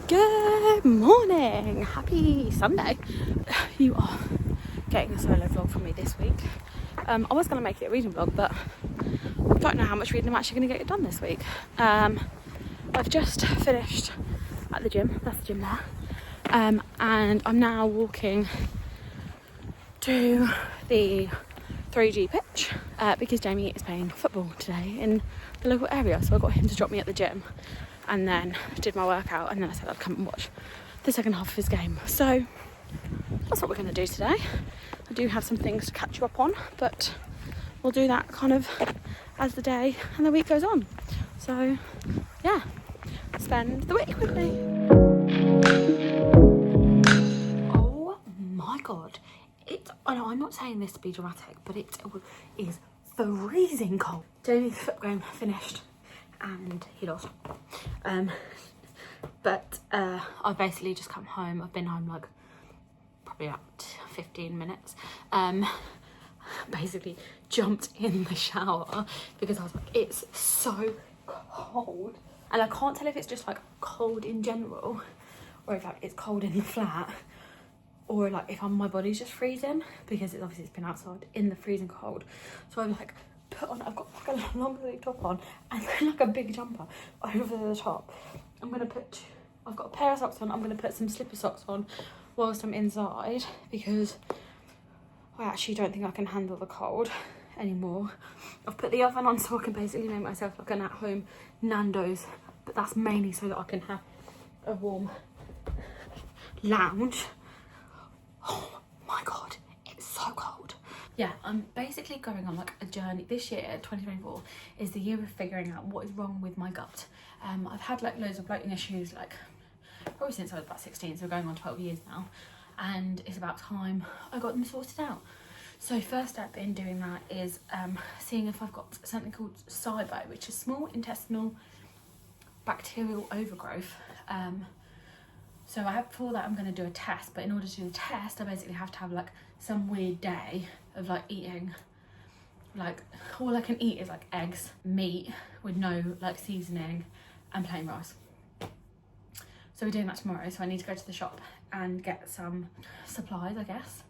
Good morning, happy Sunday. You are getting a solo vlog from me this week. I was going to make it a reading vlog, but I don't know how much reading I'm actually going to get done this week. I've just finished at the gym, that's the gym there, and I'm now walking to the 3G pitch because Jamie is playing football today in the local area, so I got him to drop me at the gym and then did my workout, and then I said I'd come and watch the second half of his game. So that's what we're going to do today. I do have some things to catch you up on, but we'll do that kind of as the day and the week goes on. So yeah, spend the week with me. Oh my god, I know I'm not saying this to be dramatic, but it is freezing cold. Jamie's football game finished and he lost. But I've basically just come home. I've been home like probably about 15 minutes. Basically jumped in the shower because I was like, it's so cold. And I can't tell if it's just like cold in general or if like it's cold in the flat, or like if my body's just freezing because it's been outside in the freezing cold. So I'm like, I've got like a long sleeve top on and then like a big jumper over the top. I've got a pair of socks on. I'm gonna put some slipper socks on whilst I'm inside because I actually don't think I can handle the cold anymore. I've put the oven on so I can basically make myself like an at-home Nando's, but that's mainly so that I can have a warm lounge. Oh my god, it's so cold. Yeah, I'm basically going on like a journey. This year, 2024, is the year of figuring out what is wrong with my gut. I've had like loads of bloating issues like probably since I was about 16, so going on 12 years now, and it's about time I got them sorted out. So first step in doing that is seeing if I've got something called SIBO, which is small intestinal bacterial overgrowth. So for that I'm going to do a test, but in order to do the test I basically have to have like some weird day of like eating like all I can eat is like eggs, meat with no like seasoning and plain rice. So we're doing that tomorrow, so I need to go to the shop and get some supplies, I guess,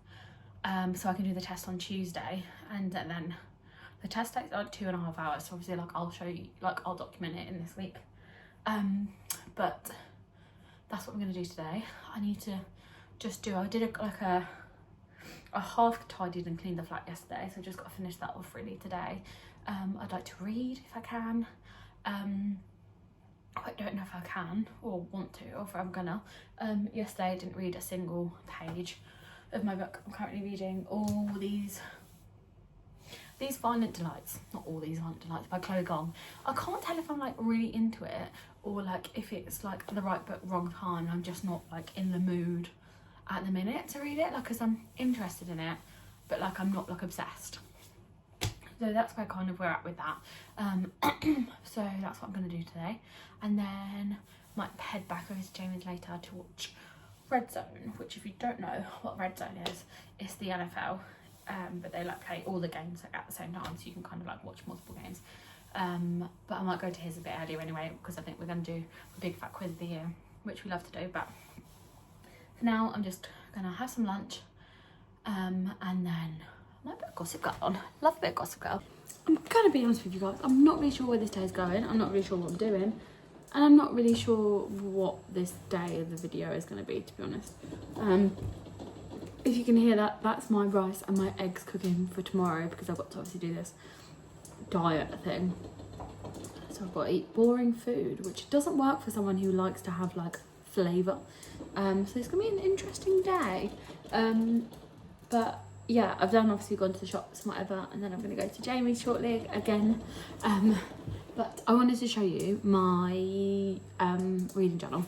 so I can do the test on Tuesday, and then the test takes like 2.5 hours, so obviously like I'll show you, like I'll document it in this week, but that's what I'm going to do today. I need to just I did a half tidied and cleaned the flat yesterday, so I've just got to finish that off really today. I'd like to read if I can. I don't know if I can or want to, or if I'm gonna. Yesterday I didn't read a single page of my book. I'm currently reading all these Violent Delights, not all these Violent Delights, by Chloe Gong. I can't tell if I'm like really into it or like if it's like the right book, wrong time. I'm just not like in the mood at the minute to read it, like, because I'm interested in it, but like I'm not like obsessed. So that's where kind of we're at with that. So that's what I'm going to do today, and then might head back over to Jamie's later to watch Red Zone, which if you don't know what Red Zone is, it's the NFL, but they like play all the games like at the same time, so you can kind of like watch multiple games. But I might go to his a bit earlier anyway, because I think we're going to do a big fat quiz of the year, which we love to do. But for now I'm just going to have some lunch, and then a bit of Gossip Girl on. Love a bit of Gossip Girl. I'm gonna be honest with you guys, I'm not really sure where this day is going. I'm not really sure what I'm doing, and I'm not really sure what this day of the video is gonna be, to be honest. If you can hear that, that's my rice and my eggs cooking for tomorrow, because I've got to obviously do this diet thing. So I've got to eat boring food, which doesn't work for someone who likes to have like flavour. So it's gonna be an interesting day. But yeah, I've obviously gone to the shops and whatever, and then I'm going to go to Jamie's shortly again. But I wanted to show you my reading journal.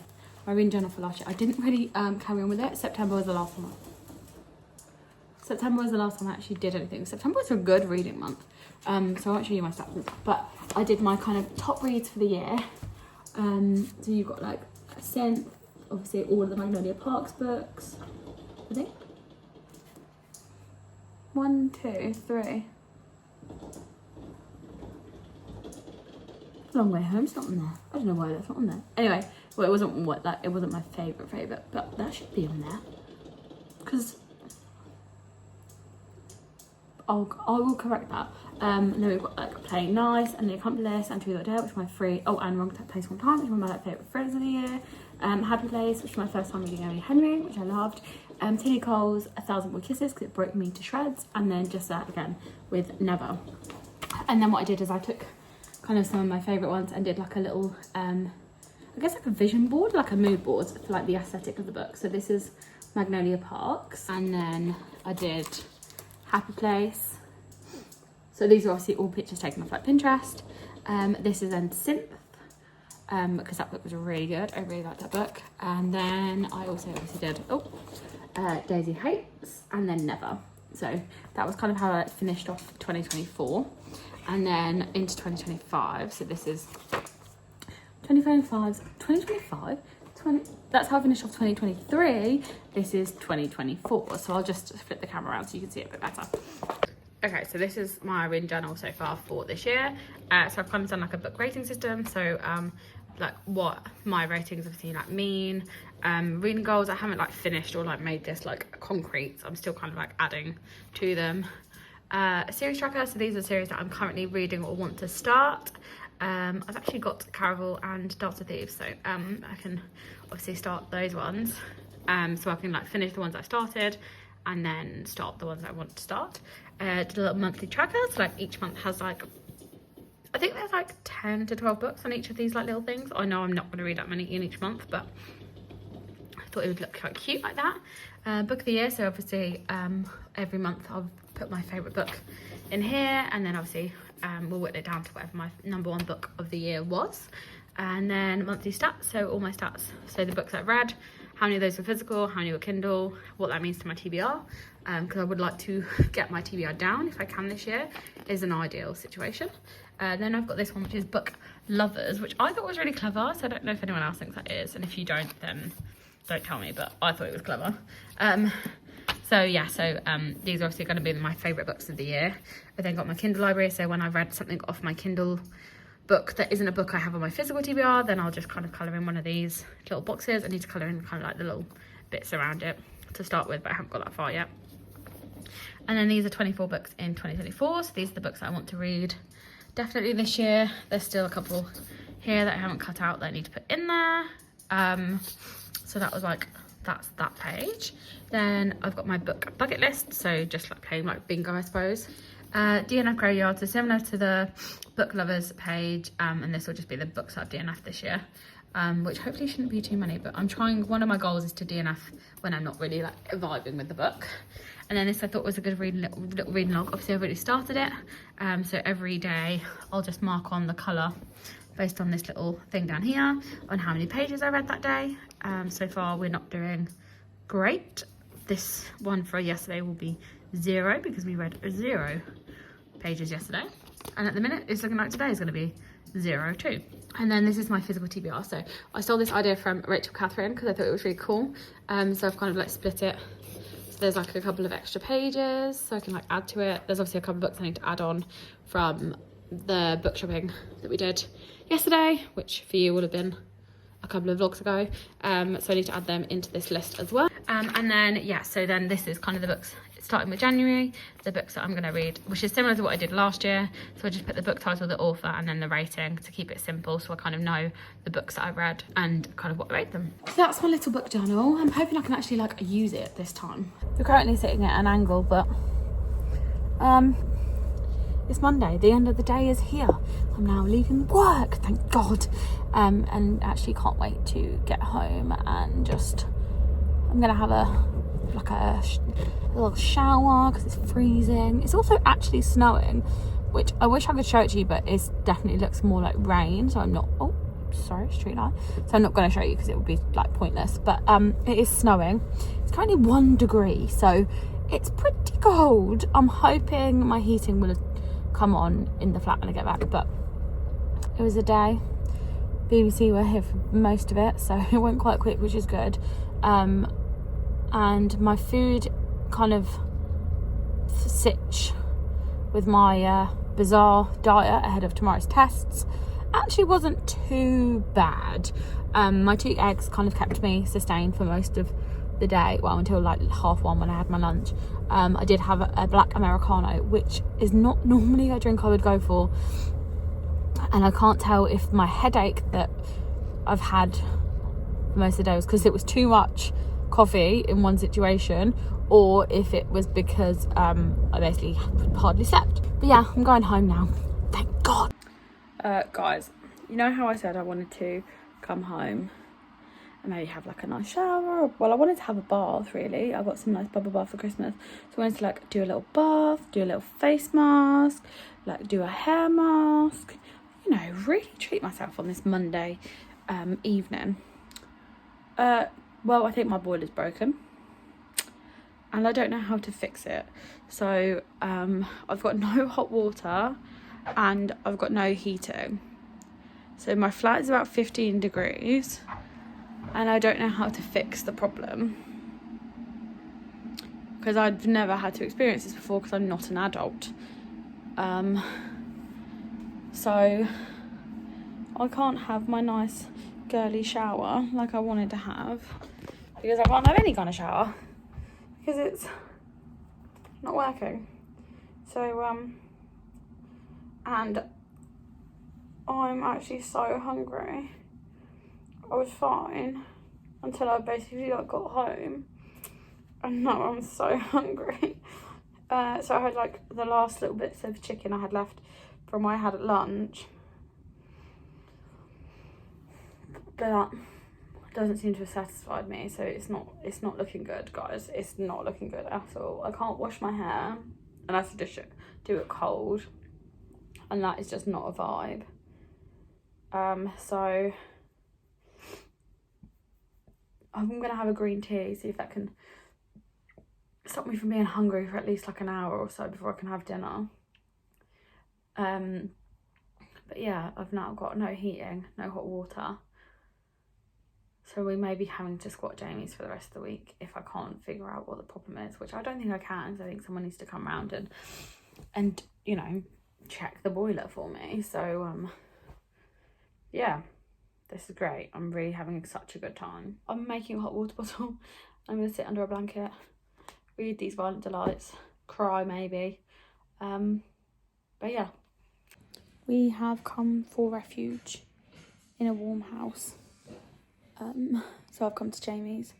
My reading journal for last year. I didn't really carry on with it. September was the last time I actually did anything. September was a good reading month. So I won't show you my stats, but I did my kind of top reads for the year. So you've got like Scent, obviously all of the Magnolia Parks books, I think. 1, 2, 3. Long Way Home, it's not on there. I don't know why that's not on there. Anyway, Well, it wasn't what, like, it wasn't my favourite, but that should be in there. Because I will correct that. And then we've got like Playing Nice and The Accomplice and To Be Got Dare, which is my free. Oh, and Wrong Place, Wrong Time, which is one of my favourite thrillers of the year. Happy Place, which is my first time reading Emily Henry, which I loved. Tilly Cole's A Thousand More Kisses, because it broke me to shreds. And then Just That Again with Never. And then what I did is I took kind of some of my favourite ones and did like a little, I guess like a vision board, like a mood board for like the aesthetic of the book. So this is Magnolia Parks. And then I did Happy Place. So these are obviously all pictures taken off like Pinterest. This is then Synth, because that book was really good. I really liked that book. And then I also obviously did Daisy Hates and then Never. So that was kind of how I finished off 2024. And then into 2025. So this is 2025. That's how I finished off 2023. This is 2024. So I'll just flip the camera around so you can see it a bit better. Okay, so this is my reading journal so far for this year. So I've kind of done like a book rating system. So like what my ratings obviously like mean. Reading goals, I haven't like finished or like made this like concrete. So I'm still kind of like adding to them. A series tracker, so these are series that I'm currently reading or want to start. I've actually got Caraval and Dance of Thieves, so I can obviously start those ones. So I can like finish the ones I started and then start the ones I want to start. Did a little monthly tracker, so like each month has like, I think there's like 10 to 12 books on each of these like little things. I know I'm not going to read that many in each month, but I thought it would look quite cute like that. Book of the year, so obviously every month I'll put my favourite book in here, and then obviously we'll whittle it down to whatever my #1 book of the year was. And then monthly stats, so all my stats, so the books I've read, how many of those were physical, how many were Kindle, what that means to my TBR, because I would like to get my TBR down if I can this year, is an ideal situation. Then I've got this one, which is Book Lovers, which I thought was really clever, so I don't know if anyone else thinks that is, and if you don't, then don't tell me, but I thought it was clever. So yeah, so these are obviously going to be my favourite books of the year. I then got my Kindle library, so when I've read something off my Kindle book that isn't a book I have on my physical TBR, then I'll just kind of colour in one of these little boxes. I need to colour in kind of like the little bits around it to start with, but I haven't got that far yet. And then these are 24 books in 2024, so these are the books that I want to read definitely this year. There's still a couple here that I haven't cut out that I need to put in there. So that was like, that's that page. Then I've got my book bucket list, so just like playing like bingo, I suppose. DNF Graveyard, so similar to the Book Lovers page, and this will just be the books that I've DNF this year, which hopefully shouldn't be too many, but I'm trying, one of my goals is to DNF when I'm not really like vibing with the book. And then this I thought was a good little reading log. Obviously I've already started it, so every day I'll just mark on the colour based on this little thing down here on how many pages I read that day. So far we're not doing great. This one for yesterday will be 0 because we read 0 pages yesterday, and at the minute it's looking like today is going to be 0 too. And then this is my physical TBR. So I stole this idea from Rachel Catherine because I thought it was really cool. So I've kind of like split it. So there's like a couple of extra pages so I can like add to it. There's obviously a couple of books I need to add on from the book shopping that we did yesterday, which for you would have been a couple of vlogs ago. So I need to add them into this list as well. And then yeah, so then this is kind of the books starting with January, the books that I'm going to read, which is similar to what I did last year. So I just put the book title, the author, and then the rating to keep it simple, so I kind of know the books that I read and kind of what I rate them. So that's my little book journal. I'm hoping I can actually like use it this time. We're currently sitting at an angle, but it's Monday, the end of the day is here. I'm now leaving work, thank God. And actually can't wait to get home and just, I'm gonna have a little shower because it's freezing. It's also actually snowing, which I wish I could show it to you, but it definitely looks more like rain, so I'm not, oh sorry, street light, so I'm not going to show you because it would be like pointless. But it is snowing. It's currently 1 degree, so it's pretty cold. I'm hoping my heating will come on in the flat when I get back, but it was a day. BBC were here for most of it, so it went quite quick, which is good. And my food kind of sitch with my bizarre diet ahead of tomorrow's tests actually wasn't too bad. My 2 eggs kind of kept me sustained for most of the day, well, until like 1:30 when I had my lunch. I did have a black Americano, which is not normally a drink I would go for, and I can't tell if my headache that I've had for most of the day was because it was too much coffee in one situation, or if it was because I basically hardly slept. But yeah, I'm going home now, thank God. Guys, you know how I said I wanted to come home and maybe have like a nice shower? Well, I wanted to have a bath, really. I got some nice bubble bath for Christmas, so I wanted to like do a little bath, do a little face mask, like do a hair mask, you know, really treat myself on this Monday evening. Well, I think my boiler's broken and I don't know how to fix it, so I've got no hot water and I've got no heating, so my flat is about 15 degrees and I don't know how to fix the problem because I've never had to experience this before because I'm not an adult. So I can't have my nice girly shower like I wanted to have because I can't have any kind of shower because it's not working. So and I'm actually so hungry. I was fine until I basically like got home, and now I'm so hungry. So I had like the last little bits of chicken I had left from what I had at lunch, but that doesn't seem to have satisfied me, so it's not looking good, guys. It's not looking good at all. I can't wash my hair and I have to do it cold, and that is just not a vibe. So I'm gonna have a green tea, see if that can stop me from being hungry for at least like an hour or so before I can have dinner. But yeah, I've now got no heating, no hot water, so we may be having to squat Jamie's for the rest of the week if I can't figure out what the problem is, which I don't think I can. So I think someone needs to come around and you know, check the boiler for me. So yeah, this is great. I'm really having such a good time. I'm making a hot water bottle. I'm gonna sit under a blanket, read these Violent Delights, cry maybe. But yeah, we have come for refuge in a warm house. So I've come to Jamie's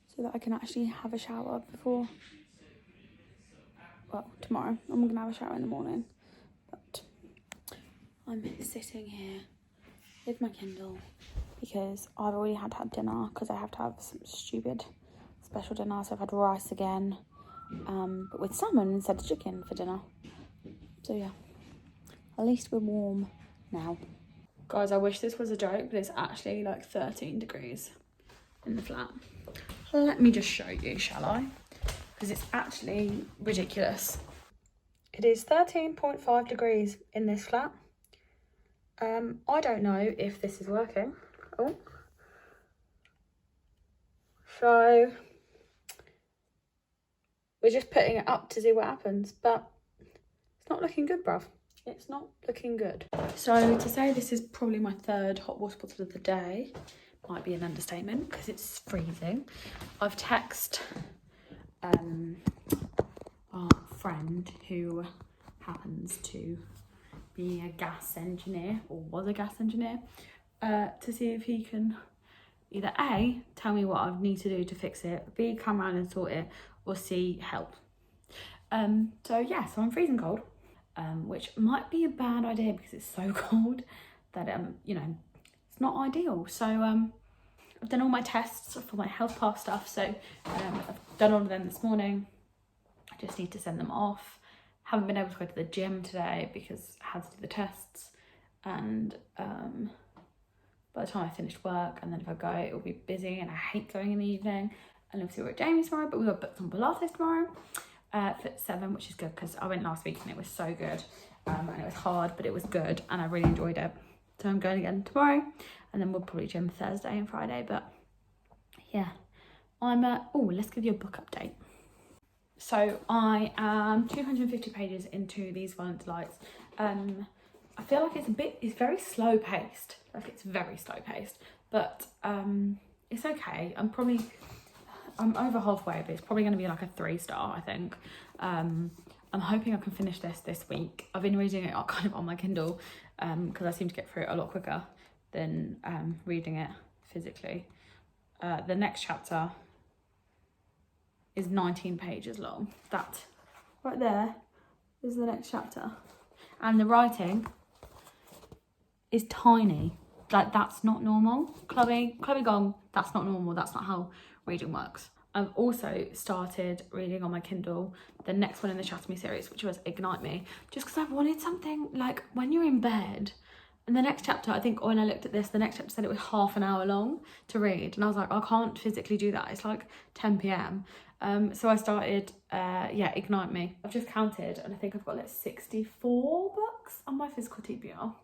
so that I can actually have a shower before, well, tomorrow. I'm gonna have a shower in the morning, but I'm sitting here with my Kindle because I've already had dinner because I have to have some stupid special dinner. So I've had rice again, but with salmon instead of chicken for dinner. So yeah, at least we're warm now. Guys, I wish this was a joke, but it's actually like 13 degrees in the flat. Let me just show you, shall I? Because it's actually ridiculous. It is 13.5 degrees in this flat. I don't know if this is working. Oh. So we're just putting it up to see what happens, but it's not looking good, bruv. It's not looking good. So to say this is probably my third hot water bottle of the day might be an understatement because it's freezing. I've texted our friend who happens to be a gas engineer, or was a gas engineer, to see if he can either A, tell me what I need to do to fix it, B, come around and sort it, or C, help. So yeah, so I'm freezing cold, which might be a bad idea because it's so cold that you know, it's not ideal. So I've done all my tests for my health pass stuff, so I've done all of them this morning. I just need to send them off. Haven't been able to go to the gym today because I had to do the tests, and by the time I finished work, and then if I go, it'll be busy, and I hate going in the evening. And obviously we're at Jamie's tomorrow, but we've got booked on Pilates tomorrow for 7, which is good because I went last week and it was so good, and it was hard, but it was good, and I really enjoyed it. So I'm going again tomorrow, and then we'll probably gym Thursday and Friday. But yeah, I'm oh, let's give you a book update. So I am 250 pages into these Violent Delights. I feel like it's very slow paced. Like, it's very slow paced, but it's okay. I'm over halfway, but it's probably going to be like a 3-star, I think. I'm hoping I can finish this week. I've been reading it kind of on my Kindle because I seem to get through it a lot quicker than reading it physically. The next chapter is 19 pages long. That right there is the next chapter. And the writing is tiny. Like, that's not normal. Chloe Gong, that's not normal. That's not how reading works. I've also started reading on my Kindle the next one in the Shatter Me series, which was Ignite Me, just because I wanted something like when you're in bed. And the next chapter, I think when I looked at this, the next chapter said it was half an hour long to read. And I was like, I can't physically do that. It's like 10 p.m. So I started, Ignite Me. I've just counted and I think I've got like 64 books on my physical TBR.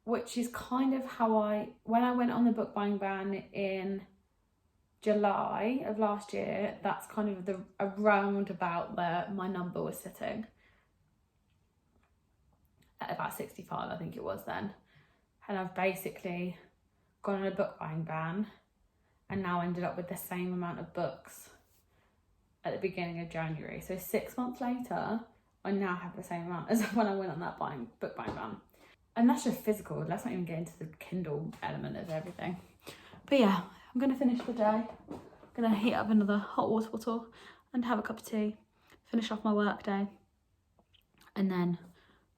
Which is kind of how when I went on the book buying ban in July of last year, that's kind of around about where my number was sitting. At about 65, I think it was then. And I've basically gone on a book buying ban and now ended up with the same amount of books at the beginning of January. So 6 months later, I now have the same amount as when I went on that book buying ban. And that's just physical. Let's not even get into the Kindle element of everything. But yeah, I'm going to finish the day. I'm going to heat up another hot water bottle and have a cup of tea, finish off my work day. And then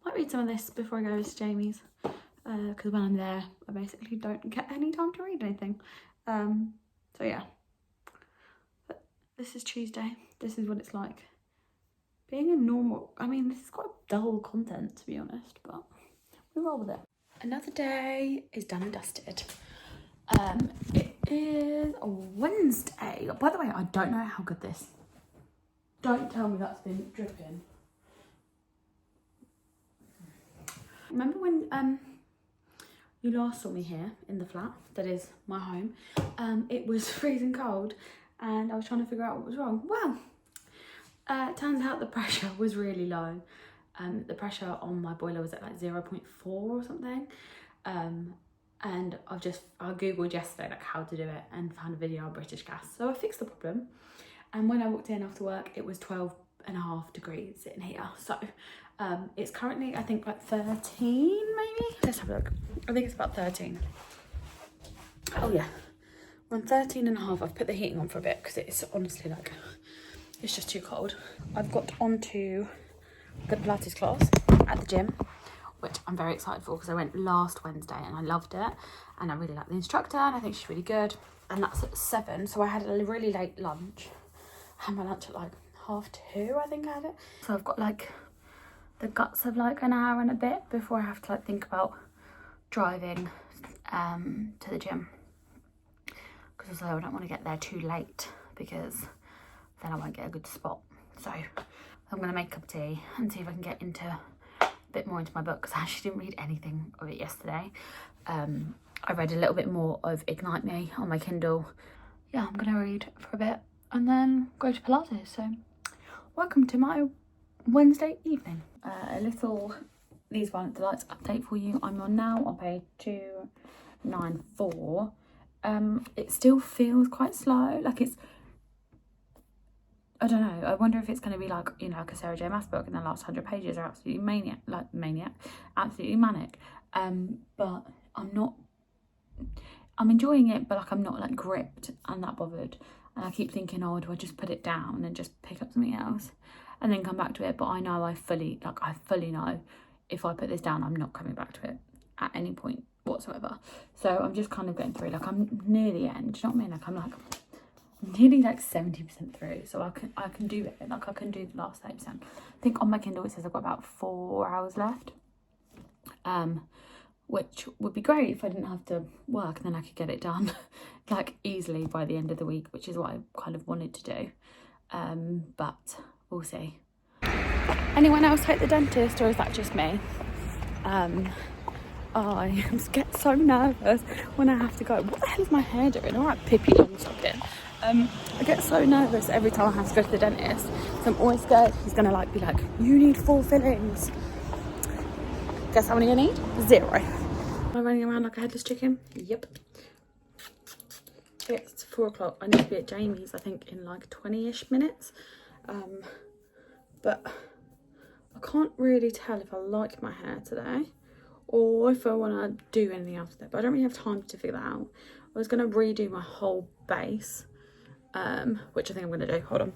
I might read some of this before I go to Jamie's. Because when I'm there, I basically don't get any time to read anything. So yeah. But this is Tuesday. This is what it's like. Being a normal... I mean, this is quite dull content, to be honest, but... we roll with it. Another day is done and dusted. It is a Wednesday. By the way, I don't know how good this... Don't tell me that's been dripping. Remember when you last saw me here in the flat, that is my home, it was freezing cold and I was trying to figure out what was wrong. Well, it turns out the pressure was really low. The pressure on my boiler was at like 0.4 or something. And I googled yesterday like how to do it and found a video on British Gas. So I fixed the problem. And when I walked in after work, it was 12.5 degrees in here. So it's currently, I think, like 13 maybe. Let's have a look. I think it's about 13. Oh yeah, we're on 13.5. I've put the heating on for a bit because it's honestly like, it's just too cold. I've got onto the Pilates class at the gym, which I'm very excited for because I went last Wednesday and I loved it and I really like the instructor and I think she's really good, and that's at 7. So I had a really late lunch. I had my lunch at like 2:30, I think I had it. So I've got like the guts of like an hour and a bit before I have to like think about driving to the gym, because also I don't want to get there too late because then I won't get a good spot. So I'm going to make a cup of tea and see if I can get a bit more into my book, because I actually didn't read anything of it yesterday. I read a little bit more of Ignite Me on my Kindle. Yeah, I'm going to read for a bit and then go to Pilates. So welcome to my Wednesday evening. A little These Violent Delights update for you. I'm now on page 294. It still feels quite slow. Like it's, I don't know. I wonder if it's going to be like, you know, like a Sarah J Maas book and the last 100 pages are absolutely maniac, absolutely manic. But I'm enjoying it, but like I'm not like gripped and that bothered. And I keep thinking, oh, do I just put it down and just pick up something else and then come back to it? But I know I fully know if I put this down, I'm not coming back to it at any point whatsoever. So I'm just kind of getting through. Like I'm near the end. Do you know what I mean? Like I'm nearly like 70% through. So I can do it. Like I can do the last 30%. I think on my Kindle it says I've got about 4 hours left. Which would be great if I didn't have to work, and then I could get it done like easily by the end of the week, which is what I kind of wanted to do. But we'll see. Anyone else hate the dentist, or is that just me? I get so nervous when I have to go. What the hell is my hair doing? All right, Pippi Longstocking. I get so nervous every time I have to go to the dentist. So I'm always scared he's gonna like be like, you need 4 fillings. Guess how many I need? 0. Am I running around like a headless chicken? Yep. It's 4 o'clock. I need to be at Jamie's, I think, in like 20-ish minutes. But I can't really tell if I like my hair today or if I want to do anything else with it. But I don't really have time to figure that out. I was going to redo my whole base, which I think I'm going to do. Hold on.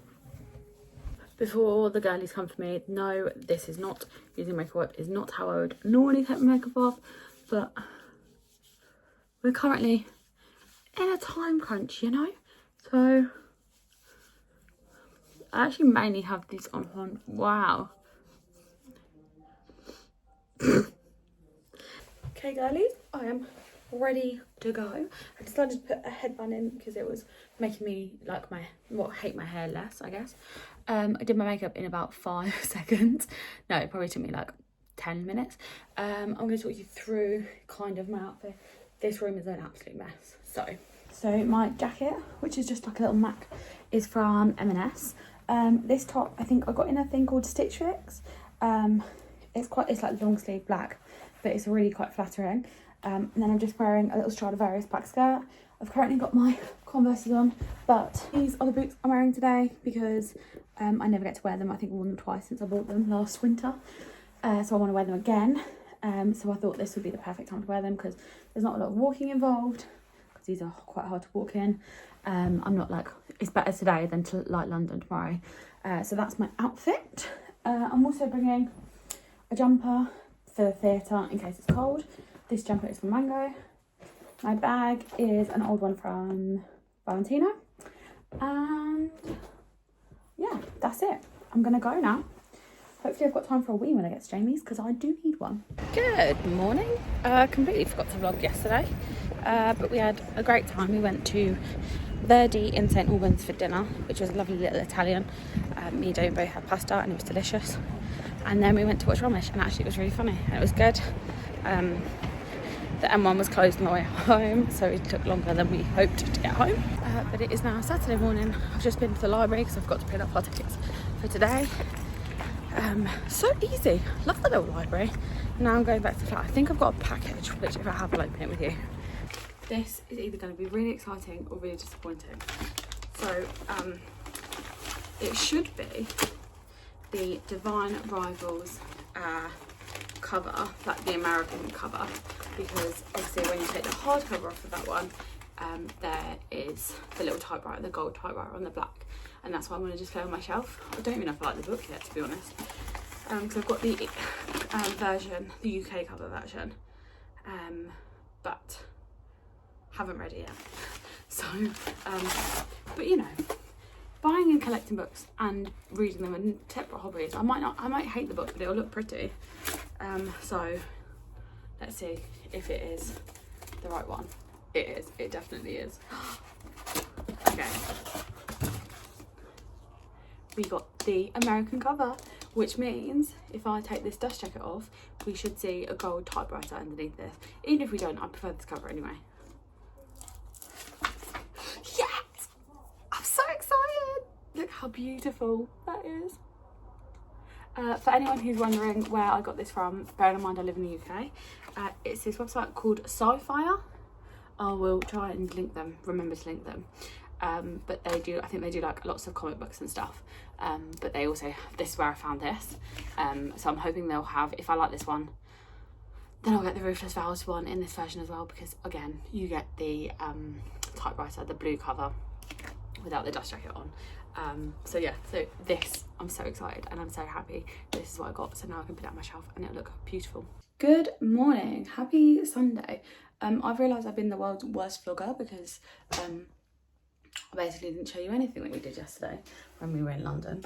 Before the girlies come for me, no, this is not, using makeup wipe is not how I would normally take my makeup off, but we're currently in a time crunch, you know? So, I actually mainly have these on. Wow. Okay, girlies, I am ready to go. I decided to put a headband in because it was making me like hate my hair less, I guess. I did my makeup in about 5 seconds. No, it probably took me like 10 minutes. I'm going to talk you through kind of my outfit. This room is an absolute mess. So my jacket, which is just like a little MAC, is from M&S. This top, I think I got in a thing called Stitch Fix. It's like long sleeve black, but it's really quite flattering. And then I'm just wearing a little Stradivarius black skirt. I've currently got my Converses on, but these are the boots I'm wearing today because I never get to wear them. I think I wore them twice since I bought them last winter. So I want to wear them again. So I thought this would be the perfect time to wear them because there's not a lot of walking involved, because these are quite hard to walk in. I'm not like, it's better today than to like London tomorrow. So that's my outfit. I'm also bringing a jumper for the theatre in case it's cold. This jumper is from Mango. My bag is an old one from Valentino. And yeah, that's it. I'm gonna go now. Hopefully I've got time for a wee when I get to Jamie's because I do need one. Good morning. Completely forgot to vlog yesterday, but we had a great time. We went to Verdi in St Albans for dinner, which was a lovely little Italian. Me and Jamie both had pasta and it was delicious. And then we went to watch Ramesh and actually it was really funny and it was good. The M1 was closed on the way home, so it took longer than we hoped to get home. But it is now Saturday morning. I've just been to the library because I've got to print up our tickets for today. So easy. Love the little library. Now I'm going back to the flat. I think I've got a package, which if I have, I'll open it with you. This is either going to be really exciting or really disappointing. So it should be the Divine Rivals cover, like the American cover, because obviously when you take the hardcover off of that one, there is the little typewriter, the gold typewriter on the black, and that's why I'm going to display on my shelf. I don't even know if I like the book yet, to be honest, because I've got the version, the UK cover version, but haven't read it yet. So, but you know, buying and collecting books and reading them are separate hobbies. I might hate the book, but it'll look pretty. So let's see if it is the right one. It is. It definitely is. Okay. We got the American cover, which means if I take this dust jacket off, we should see a gold typewriter underneath this. Even if we don't, I prefer this cover anyway. Yes! I'm so excited! Look how beautiful that is. For anyone who's wondering where I got this from, bearing in mind I live in the UK, it's this website called Sci-Fire. I will try and link them, remember to link them. But they do, I think they do like lots of comic books and stuff. But they also, this is where I found this. So I'm hoping they'll have, if I like this one, then I'll get the Ruthless Vows one in this version as well, because again, you get the typewriter, the blue cover, without the dust jacket on. So yeah, so this, I'm so excited and I'm so happy. This is what I got, so now I can put it on my shelf and it'll look beautiful. Good morning, happy Sunday. I've realised I've been the world's worst vlogger because I basically didn't show you anything that we did yesterday when we were in London.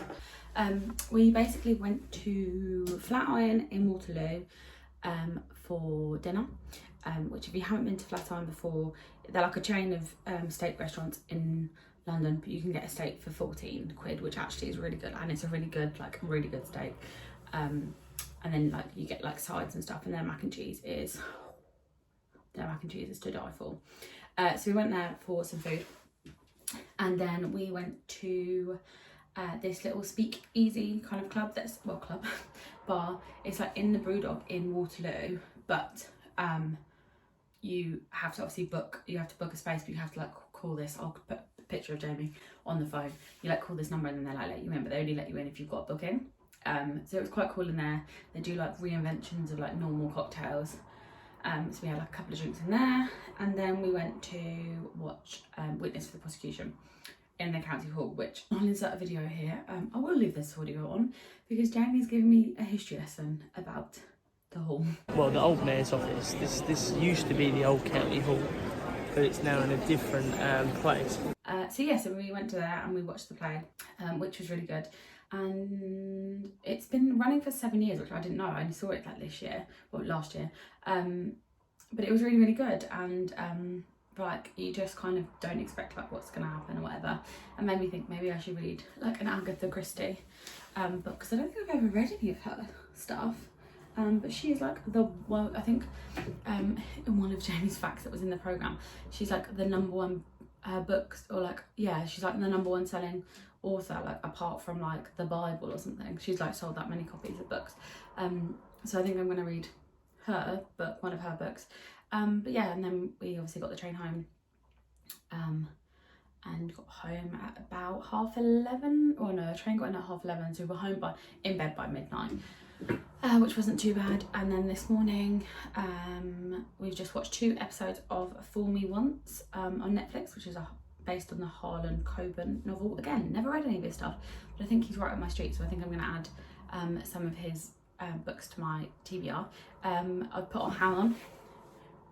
We basically went to Flatiron in Waterloo for dinner, which if you haven't been to Flatiron before, they're like a chain of steak restaurants in London, but you can get a steak for 14 quid, which actually is really good, and it's a really good steak. And then like you get like sides and stuff, and their mac and cheese is to die for. So we went there for some food, and then we went to this little speak easy kind of club that's, well, bar. It's like in the Brewdog in Waterloo, but you have to obviously book a space, but you have to like call this. I'll put a picture of Jamie on the phone. You like call this number and then they like let you in, but they only let you in if you've got a booking. So it was quite cool in there. They do like reinventions of like normal cocktails. So we had like a couple of drinks in there, and then we went to watch Witness for the Prosecution in the county hall, which I'll insert a video here. I will leave this audio on because Jamie's giving me a history lesson about the hall. Well, the old mayor's office. This used to be the old county hall, but it's now in a different place. So we went to there and we watched the play, which was really good. And it's been running for 7 years, which I didn't know. I only saw it like this year, or last year. But it was really, really good. And like you just kind of don't expect like what's going to happen or whatever. And made me think maybe I should read like an Agatha Christie book, because I don't think I've ever read any of her stuff. But she is like I think in one of Jamie's facts that was in the programme, she's like the #1 books, or like, yeah, she's like the #1 selling author, like apart from like the Bible or something. She's like sold that many copies of books. So I think I'm going to read her book, one of her books. But yeah, and then we obviously got the train home and got home at about 11:30. Oh no, the train got in at 11:30, so we were home in bed by midnight. Which wasn't too bad. And then this morning we've just watched 2 episodes of Fool Me Once on Netflix, which is based on the Harlan Coben novel. Again, never read any of his stuff, but I think he's right up my street, so I think I'm going to add some of his books to my TBR. I've put on ham on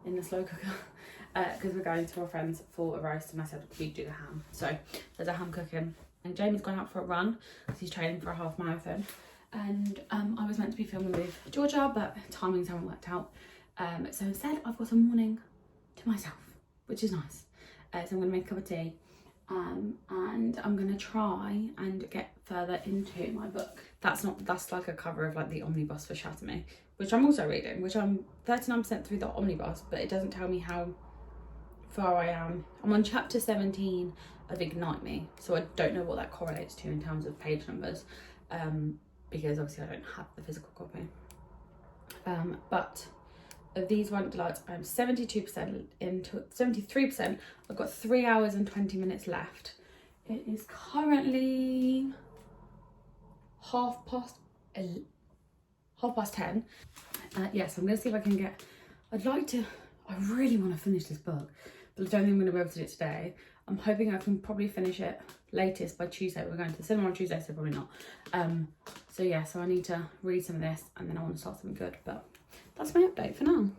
in the slow cooker because we're going to our friends for a roast, and I said we'd do the ham, so there's a ham cooking. And Jamie's gone out for a run because he's training for a half marathon. And I was meant to be filming with Georgia, but timings haven't worked out. So instead I've got a morning to myself, which is nice. So I'm going to make a cup of tea and I'm going to try and get further into my book. That's like a cover of like the omnibus for Shatter Me, which I'm also reading, which I'm 39% through the omnibus, but it doesn't tell me how far I am. I'm on chapter 17 of Ignite Me, so I don't know what that correlates to in terms of page numbers. Because obviously I don't have the physical copy. But of these Wonder Delights, I'm 72% into 73%. I've got 3 hours and 20 minutes left. It is currently 10:30. Yes, I'm going to see if I can get... I really want to finish this book, but I don't think I'm going to be able to do it today. I'm hoping I can probably finish it latest by Tuesday. We're going to the cinema on Tuesday, so probably not. So yeah, so I need to read some of this and then I want to start something good, but that's my update for now.